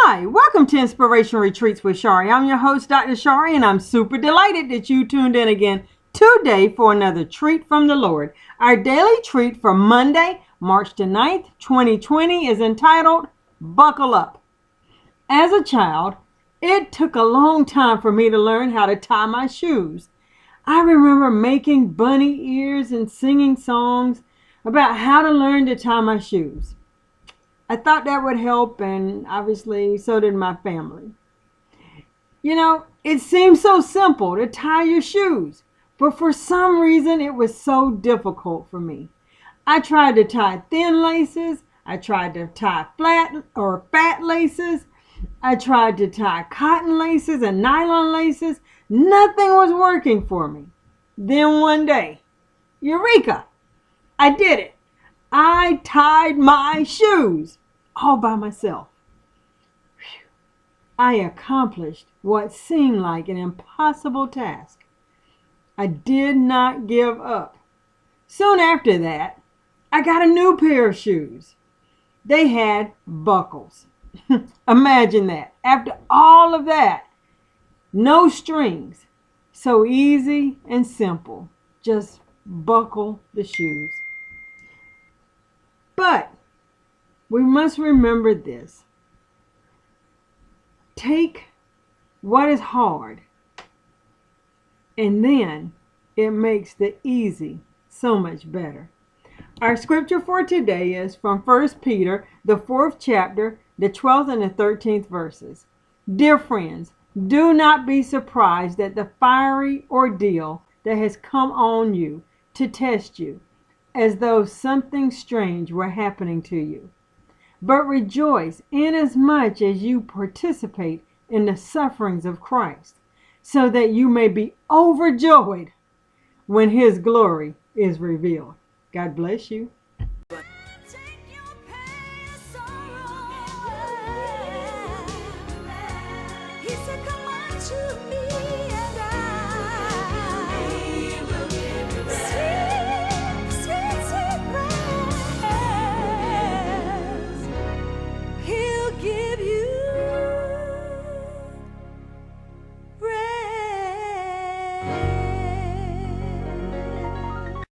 Hi, welcome to Inspiration Retreats with Shari. I'm your host, Dr. Shari, and I'm super delighted that you tuned in again today for another treat from the Lord. Our daily treat for Monday, March the 9th, 2020 is entitled, Buckle Up. As a child, it took a long time for me to learn how to tie my shoes. I remember making bunny ears and singing songs about how to learn to tie my shoes. I thought that would help, and obviously so did my family. You know, it seems so simple to tie your shoes, but for some reason it was so difficult for me. I tried to tie thin laces, I tried to tie flat or fat laces, I tried to tie cotton laces and nylon laces. Nothing was working for me. Then one day, eureka! I did it. I tied my shoes all by myself. Whew. I accomplished what seemed like an impossible task. I did not give up. Soon after that, I got a new pair of shoes. They had buckles. Imagine that. After all of that, no strings. So easy and simple. Just buckle the shoes. But we must remember this. Take what is hard, and then it makes the easy so much better. Our scripture for today is from 1 Peter, the 4th chapter, the 12th and the 13th verses. Dear friends, do not be surprised at the fiery ordeal that has come on you to test you, as though something strange were happening to you. But rejoice inasmuch as you participate in the sufferings of Christ, so that you may be overjoyed when His glory is revealed. God bless you.